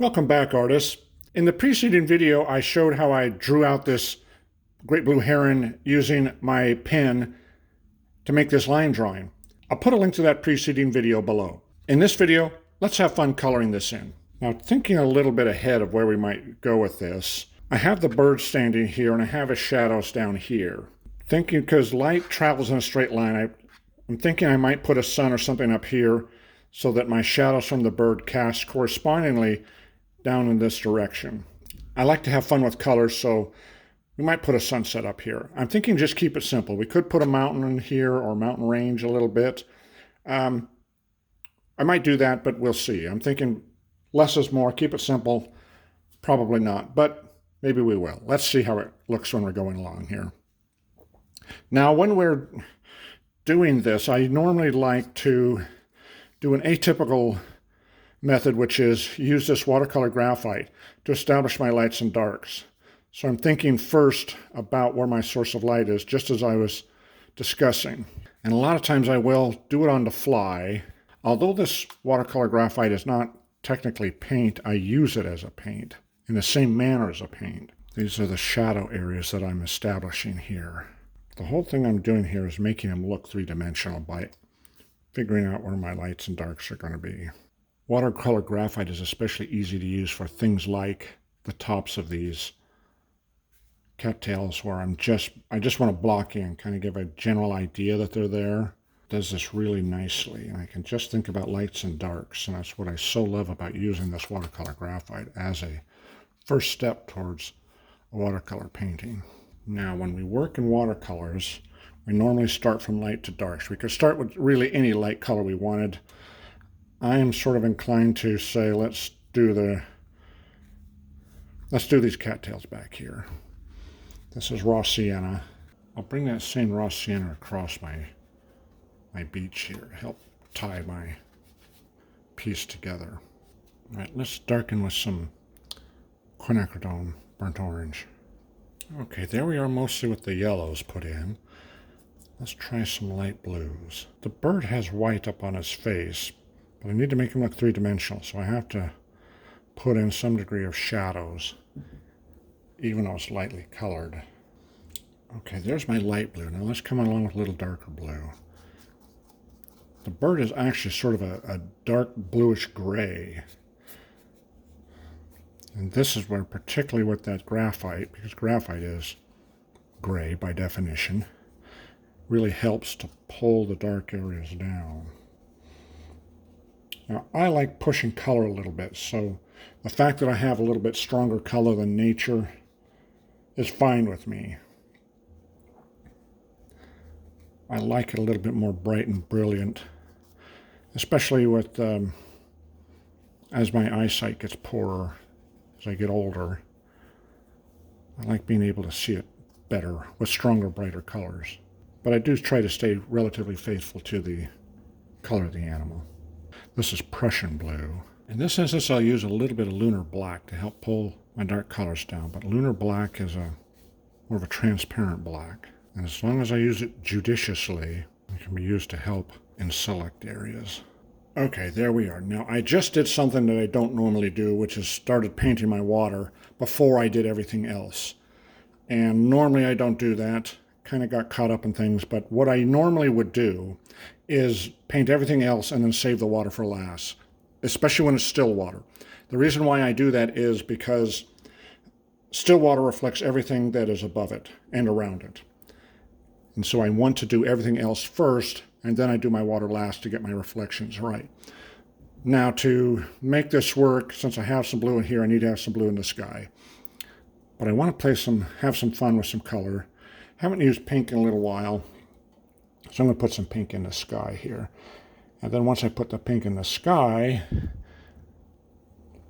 Welcome back, artists. In the preceding video, I showed how I drew out this Great Blue Heron using my pen to make this line drawing. I'll put a link to that preceding video below. In this video, let's have fun coloring this in. Now, thinking a little bit ahead of where we might go with this, I have the bird standing here and I have his shadows down here. Thinking, because light travels in a straight line, I'm thinking I might put a sun or something up here so that my shadows from the bird cast correspondingly down in this direction. I like to have fun with colors, so we might put a sunset up here. I'm thinking just keep it simple. We could put a mountain in here or mountain range a little bit. I might do that, but we'll see. I'm thinking less is more, keep it simple. Probably not, but maybe we will. Let's see how it looks when we're going along here. Now, when we're doing this, I normally like to do an atypical method, which is use this watercolor graphite to establish my lights and darks. So I'm thinking first about where my source of light is, just as I was discussing. And a lot of times I will do it on the fly. Although this watercolor graphite is not technically paint, I use it as a paint in the same manner as a paint. These are the shadow areas that I'm establishing here. The whole thing I'm doing here is making them look three-dimensional by figuring out where my lights and darks are going to be. Watercolor graphite is especially easy to use for things like the tops of these cattails where I just want to block in, kind of give a general idea that they're there. It does this really nicely, and I can just think about lights and darks, and that's what I so love about using this watercolor graphite as a first step towards a watercolor painting. Now, when we work in watercolors, we normally start from light to darks. We could start with really any light color we wanted. I am sort of inclined to say, let's do these cattails back here. This is raw sienna. I'll bring that same raw sienna across my beach here to help tie my piece together. All right, let's darken with some quinacridone burnt orange. Okay, there we are mostly with the yellows put in. Let's try some light blues. The bird has white up on his face, but I need to make him look three-dimensional, so I have to put in some degree of shadows, even though it's lightly colored. Okay, there's my light blue. Now let's come along with a little darker blue. The bird is actually sort of a dark bluish gray. And this is where, particularly with that graphite, because graphite is gray by definition, really helps to pull the dark areas down. Now, I like pushing color a little bit, so the fact that I have a little bit stronger color than nature is fine with me. I like it a little bit more bright and brilliant, especially with as my eyesight gets poorer as I get older. I like being able to see it better with stronger, brighter colors. But I do try to stay relatively faithful to the color of the animal. This is Prussian blue. In this instance, I'll use a little bit of lunar black to help pull my dark colors down, but lunar black is more of a transparent black. And as long as I use it judiciously, it can be used to help in select areas. Okay, there we are. Now, I just did something that I don't normally do, which is started painting my water before I did everything else. And normally I don't do that. Kind of got caught up in things, but what I normally would do is paint everything else and then save the water for last, especially when it's still water. The reason why I do that is because still water reflects everything that is above it and around it. And so I want to do everything else first, and then I do my water last to get my reflections right. Now, to make this work, since I have some blue in here, I need to have some blue in the sky. But I want to have some fun with some color. Haven't used pink in a little while, so I'm going to put some pink in the sky here. And then once I put the pink in the sky,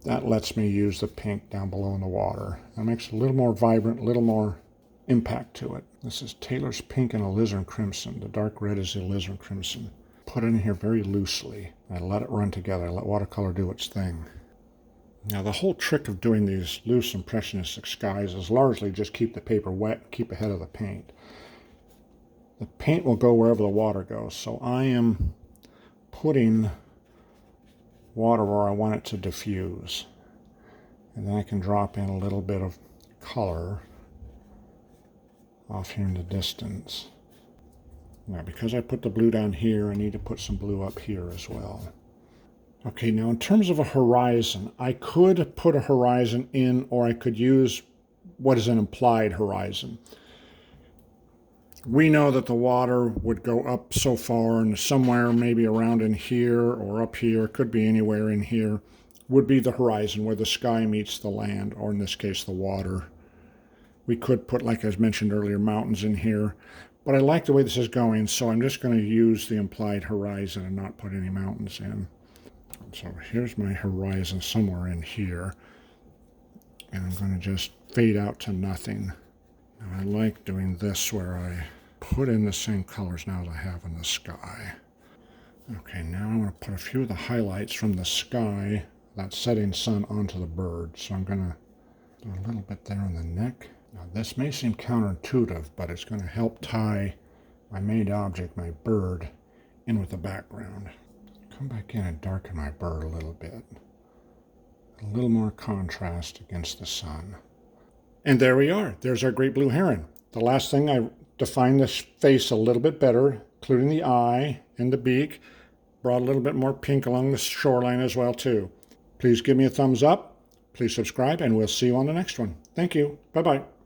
that lets me use the pink down below in the water. It makes it a little more vibrant, a little more impact to it. This is Taylor's pink and alizarin crimson. The dark red is the alizarin crimson. Put it in here very loosely. I let it run together. I let watercolor do its thing. Now, the whole trick of doing these loose impressionistic skies is largely just keep the paper wet, keep ahead of the paint. The paint will go wherever the water goes, so I am putting water where I want it to diffuse. And then I can drop in a little bit of color off here in the distance. Now, because I put the blue down here, I need to put some blue up here as well. Okay, now in terms of a horizon, I could put a horizon in, or I could use what is an implied horizon. We know that the water would go up so far, and somewhere maybe around in here or up here, could be anywhere in here, would be the horizon where the sky meets the land, or in this case, the water. We could put, like I mentioned earlier, mountains in here, but I like the way this is going, so I'm just going to use the implied horizon and not put any mountains in. So here's my horizon somewhere in here, and I'm going to just fade out to nothing. Now I like doing this where I put in the same colors now as I have in the sky. Okay, now I'm going to put a few of the highlights from the sky, that setting sun, onto the bird. So I'm going to do a little bit there on the neck. Now this may seem counterintuitive, but it's going to help tie my main object, my bird, in with the background. Come back in and darken my bird a little bit. A little more contrast against the sun. And there we are. There's our great blue heron. The last thing, I defined this face a little bit better, including the eye and the beak. Brought a little bit more pink along the shoreline as well, too. Please give me a thumbs up. Please subscribe, and we'll see you on the next one. Thank you. Bye-bye.